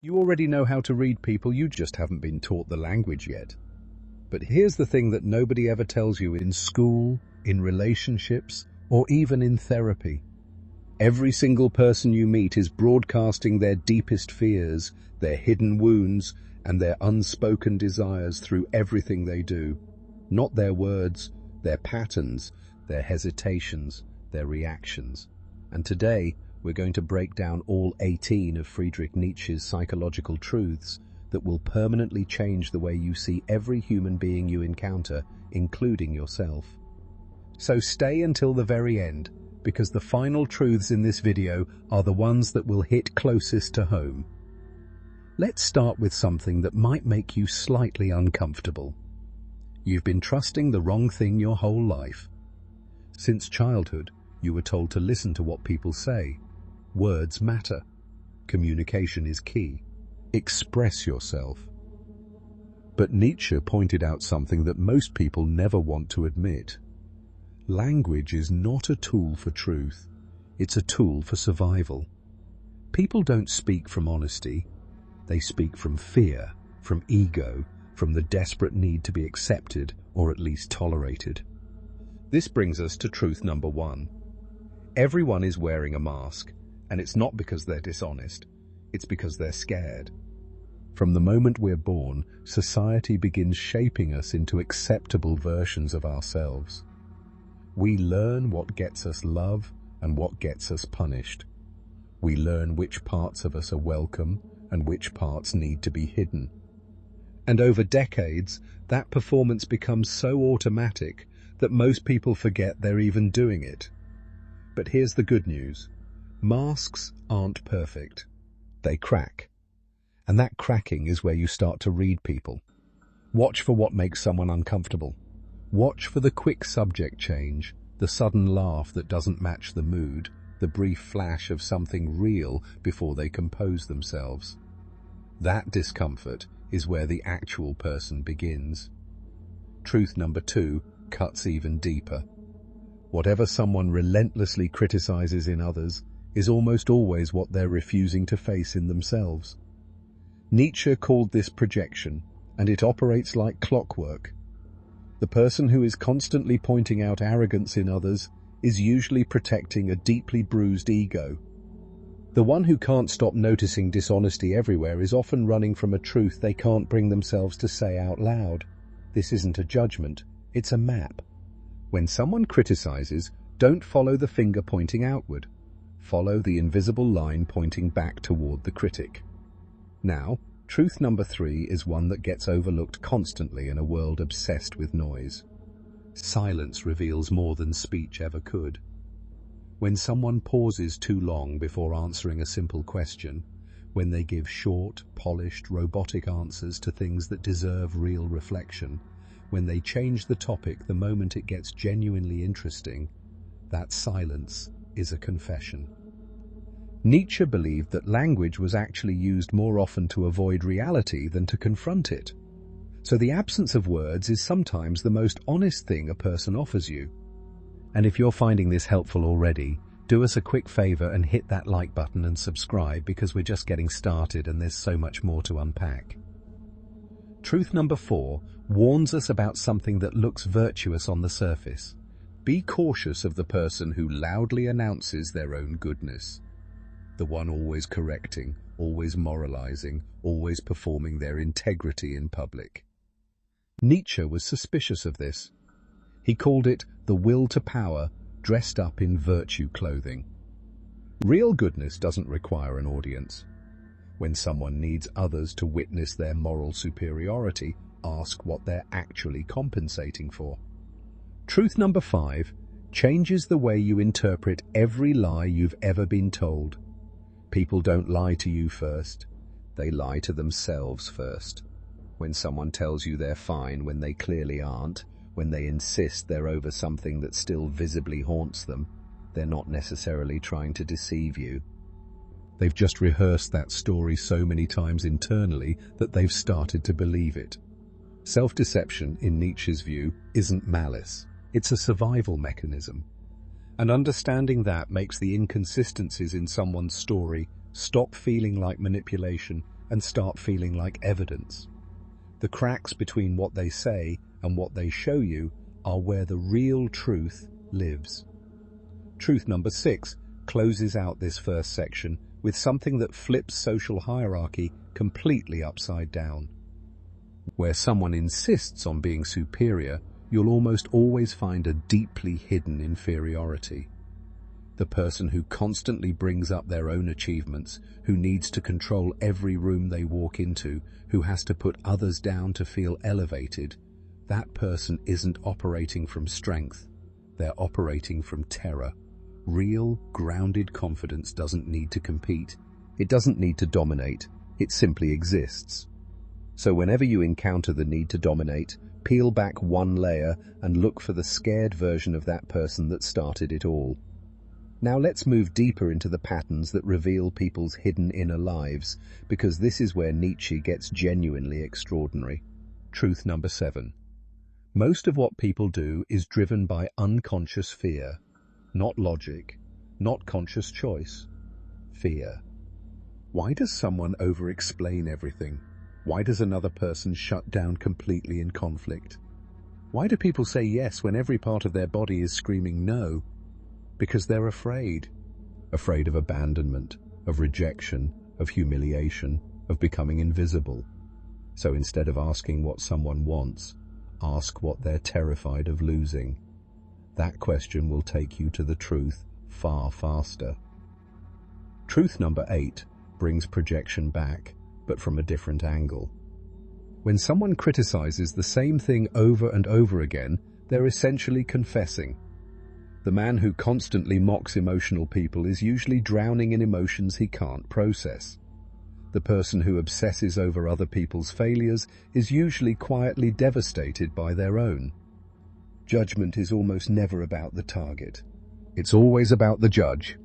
You already know how to read people, you just haven't been taught the language yet. But here's the thing that nobody ever tells you in school, in relationships, or even in therapy. Every single person you meet is broadcasting their deepest fears, their hidden wounds, and their unspoken desires through everything they do. Not their words, their patterns, their hesitations, their reactions. And today, we're going to break down all 18 of Friedrich Nietzsche's psychological truths that will permanently change the way you see every human being you encounter, including yourself. So stay until the very end, because the final truths in this video are the ones that will hit closest to home. Let's start with something that might make you slightly uncomfortable. You've been trusting the wrong thing your whole life. Since childhood, you were told to listen to what people say. Words matter. Communication is key. Express yourself. But Nietzsche pointed out something that most people never want to admit. Language is not a tool for truth. It's a tool for survival. People don't speak from honesty. They speak from fear, from ego, from the desperate need to be accepted or at least tolerated. This brings us to truth number 1. Everyone is wearing a mask. And it's not because they're dishonest, it's because they're scared. From the moment we're born, society begins shaping us into acceptable versions of ourselves. We learn what gets us love and what gets us punished. We learn which parts of us are welcome and which parts need to be hidden. And over decades, that performance becomes so automatic that most people forget they're even doing it. But here's the good news. Masks aren't perfect. They crack. And that cracking is where you start to read people. Watch for what makes someone uncomfortable. Watch for the quick subject change, the sudden laugh that doesn't match the mood, the brief flash of something real before they compose themselves. That discomfort is where the actual person begins. Truth number 2 cuts even deeper. Whatever someone relentlessly criticizes in others is almost always what they're refusing to face in themselves. Nietzsche called this projection, and it operates like clockwork. The person who is constantly pointing out arrogance in others is usually protecting a deeply bruised ego. The one who can't stop noticing dishonesty everywhere is often running from a truth they can't bring themselves to say out loud. This isn't a judgment, it's a map. When someone criticizes, don't follow the finger pointing outward. Follow the invisible line pointing back toward the critic. Now, truth number 3 is one that gets overlooked constantly in a world obsessed with noise. Silence reveals more than speech ever could. When someone pauses too long before answering a simple question, when they give short, polished, robotic answers to things that deserve real reflection, when they change the topic the moment it gets genuinely interesting, that silence is a confession. Nietzsche believed that language was actually used more often to avoid reality than to confront it. So the absence of words is sometimes the most honest thing a person offers you. And if you're finding this helpful already, do us a quick favor and hit that like button and subscribe, because we're just getting started and there's so much more to unpack. Truth number 4 warns us about something that looks virtuous on the surface. Be cautious of the person who loudly announces their own goodness. The one always correcting, always moralizing, always performing their integrity in public. Nietzsche was suspicious of this. He called it the will to power dressed up in virtue clothing. Real goodness doesn't require an audience. When someone needs others to witness their moral superiority, ask what they're actually compensating for. Truth number 5 changes the way you interpret every lie you've ever been told. People don't lie to you first. They lie to themselves first. When someone tells you they're fine when they clearly aren't, when they insist they're over something that still visibly haunts them, they're not necessarily trying to deceive you. They've just rehearsed that story so many times internally that they've started to believe it. Self-deception, in Nietzsche's view, isn't malice. It's a survival mechanism. And understanding that makes the inconsistencies in someone's story stop feeling like manipulation and start feeling like evidence. The cracks between what they say and what they show you are where the real truth lives. Truth number 6 closes out this first section with something that flips social hierarchy completely upside down. Where someone insists on being superior, you'll almost always find a deeply hidden inferiority. The person who constantly brings up their own achievements, who needs to control every room they walk into, who has to put others down to feel elevated, that person isn't operating from strength. They're operating from terror. Real, grounded confidence doesn't need to compete. It doesn't need to dominate. It simply exists. So whenever you encounter the need to dominate, peel back one layer and look for the scared version of that person that started it all. Now let's move deeper into the patterns that reveal people's hidden inner lives, because this is where Nietzsche gets genuinely extraordinary. Truth number 7. Most of what people do is driven by unconscious fear, not logic, not conscious choice. Fear. Why does someone over-explain everything? Why does another person shut down completely in conflict? Why do people say yes when every part of their body is screaming no? Because they're afraid. Afraid of abandonment, of rejection, of humiliation, of becoming invisible. So instead of asking what someone wants, ask what they're terrified of losing. That question will take you to the truth far faster. Truth number 8 brings projection back, but from a different angle. When someone criticizes the same thing over and over again, they're essentially confessing. The man who constantly mocks emotional people is usually drowning in emotions he can't process. The person who obsesses over other people's failures is usually quietly devastated by their own. Judgment is almost never about the target. It's always about the judge.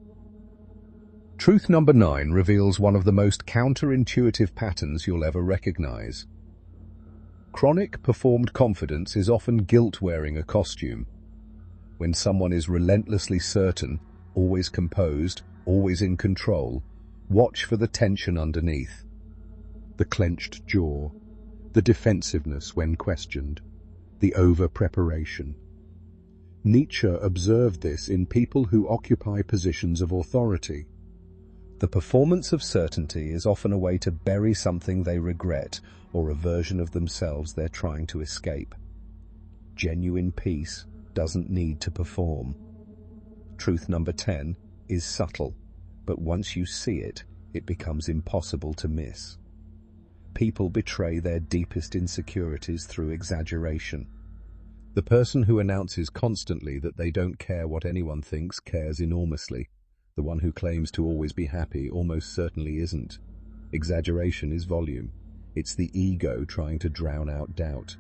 Truth number 9 reveals one of the most counterintuitive patterns you'll ever recognize. Chronic performed confidence is often guilt wearing a costume. When someone is relentlessly certain, always composed, always in control, watch for the tension underneath. The clenched jaw, the defensiveness when questioned, the over-preparation. Nietzsche observed this in people who occupy positions of authority. The performance of certainty is often a way to bury something they regret or a version of themselves they're trying to escape. Genuine peace doesn't need to perform. Truth number 10 is subtle, but once you see it, it becomes impossible to miss. People betray their deepest insecurities through exaggeration. The person who announces constantly that they don't care what anyone thinks cares enormously. The one who claims to always be happy almost certainly isn't. Exaggeration is volume. It's the ego trying to drown out doubt.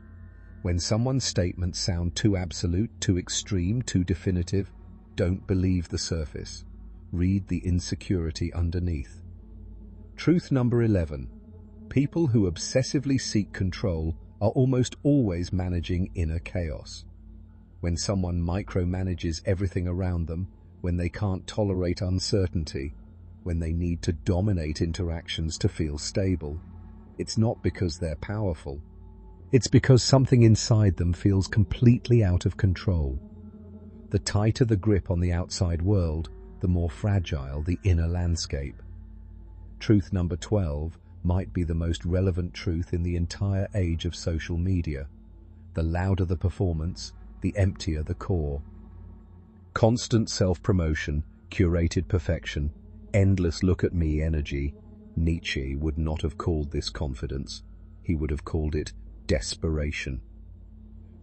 When someone's statements sound too absolute, too extreme, too definitive, don't believe the surface. Read the insecurity underneath. Truth number 11. People who obsessively seek control are almost always managing inner chaos. When someone micromanages everything around them, when they can't tolerate uncertainty, when they need to dominate interactions to feel stable, it's not because they're powerful. It's because something inside them feels completely out of control. The tighter the grip on the outside world, the more fragile the inner landscape. Truth number 12 might be the most relevant truth in the entire age of social media. The louder the performance, the emptier the core. Constant self-promotion, curated perfection, endless look-at-me energy. Nietzsche would not have called this confidence. He would have called it desperation.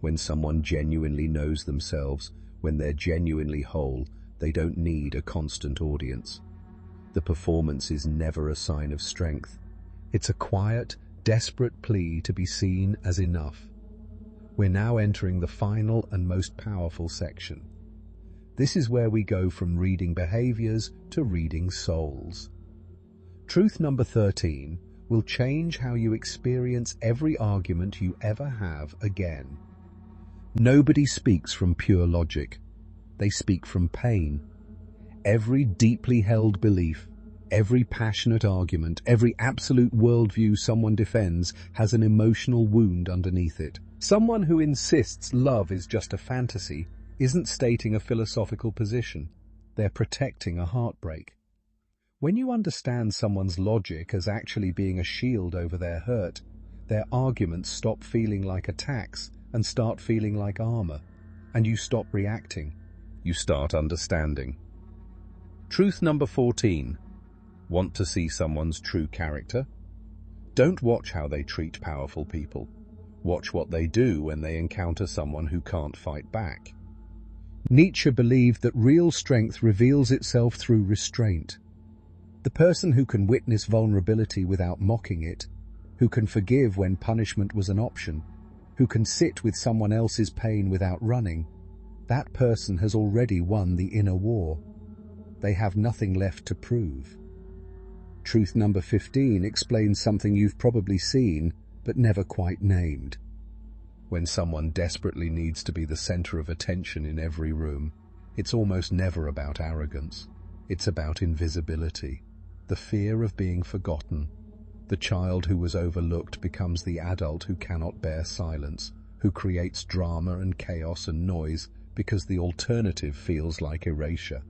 When someone genuinely knows themselves, when they're genuinely whole, they don't need a constant audience. The performance is never a sign of strength. It's a quiet, desperate plea to be seen as enough. We're now entering the final and most powerful section. This is where we go from reading behaviors to reading souls. Truth number 13 will change how you experience every argument you ever have again. Nobody speaks from pure logic. They speak from pain. Every deeply held belief, Every passionate argument, every absolute worldview someone defends has an emotional wound underneath it. Someone who insists love is just a fantasy isn't stating a philosophical position. They're protecting a heartbreak. When you understand someone's logic as actually being a shield over their hurt, their arguments stop feeling like attacks and start feeling like armor. And you stop reacting. You start understanding. Truth number 14. Want to see someone's true character? Don't watch how they treat powerful people. Watch what they do when they encounter someone who can't fight back. Nietzsche believed that real strength reveals itself through restraint. The person who can witness vulnerability without mocking it, who can forgive when punishment was an option, who can sit with someone else's pain without running, that person has already won the inner war. They have nothing left to prove. Truth number 15 explains something you've probably seen, but never quite named. When someone desperately needs to be the center of attention in every room, it's almost never about arrogance. It's about invisibility, the fear of being forgotten. The child who was overlooked becomes the adult who cannot bear silence, who creates drama and chaos and noise because the alternative feels like erasure.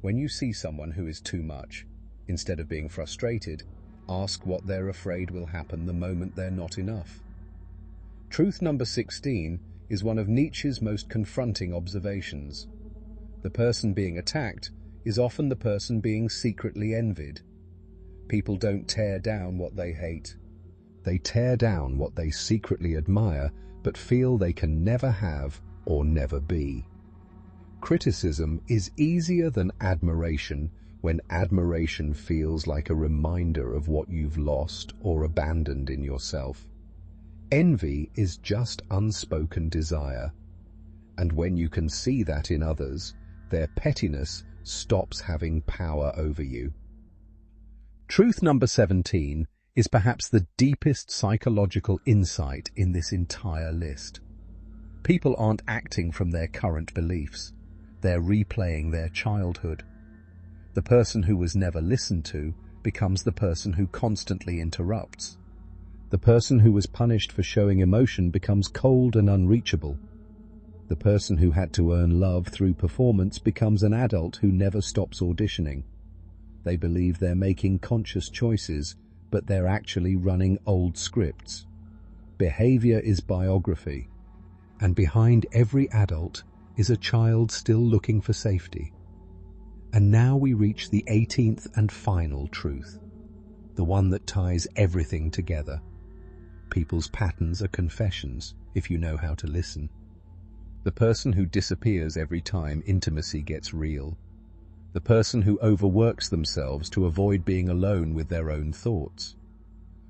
When you see someone who is too much, instead of being frustrated, ask what they're afraid will happen the moment they're not enough. Truth number 16 is one of Nietzsche's most confronting observations. The person being attacked is often the person being secretly envied. People don't tear down what they hate. They tear down what they secretly admire but feel they can never have or never be. Criticism is easier than admiration when admiration feels like a reminder of what you've lost or abandoned in yourself. Envy is just unspoken desire, and when you can see that in others, their pettiness stops having power over you. Truth number 17 is perhaps the deepest psychological insight in this entire list. People aren't acting from their current beliefs. They're replaying their childhood. The person who was never listened to becomes the person who constantly interrupts. The person who was punished for showing emotion becomes cold and unreachable. The person who had to earn love through performance becomes an adult who never stops auditioning. They believe they're making conscious choices, but they're actually running old scripts. Behavior is biography, and behind every adult is a child still looking for safety. And now we reach the 18th and final truth, the one that ties everything together. People's patterns are confessions, if you know how to listen. The person who disappears every time intimacy gets real. The person who overworks themselves to avoid being alone with their own thoughts.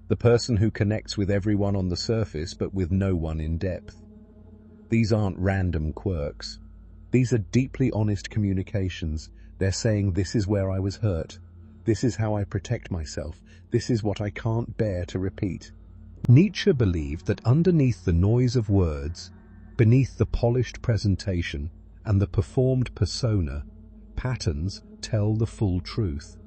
The person who connects with everyone on the surface but with no one in depth. These aren't random quirks. These are deeply honest communications. They're saying, this is where I was hurt. This is how I protect myself. This is what I can't bear to repeat. Nietzsche believed that underneath the noise of words, beneath the polished presentation and the performed persona, patterns tell the full truth.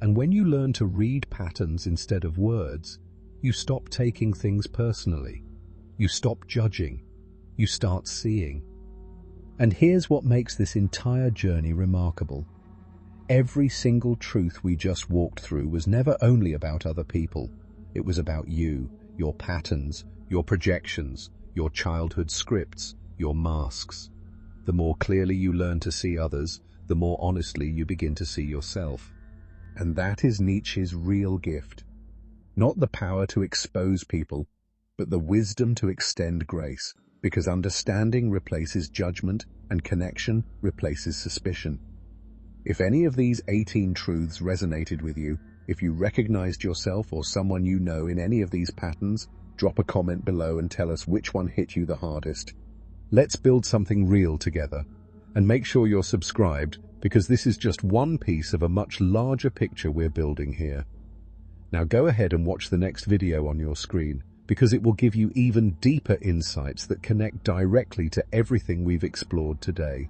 And when you learn to read patterns instead of words, you stop taking things personally. You stop judging. You start seeing. And here's what makes this entire journey remarkable. Every single truth we just walked through was never only about other people. It was about you, your patterns, your projections, your childhood scripts, your masks. The more clearly you learn to see others, the more honestly you begin to see yourself. And that is Nietzsche's real gift. Not the power to expose people, but the wisdom to extend grace, because understanding replaces judgment and connection replaces suspicion. If any of these 18 truths resonated with you, if you recognized yourself or someone you know in any of these patterns, drop a comment below and tell us which one hit you the hardest. Let's build something real together. And make sure you're subscribed, because this is just one piece of a much larger picture we're building here. Now go ahead and watch the next video on your screen, because it will give you even deeper insights that connect directly to everything we've explored today.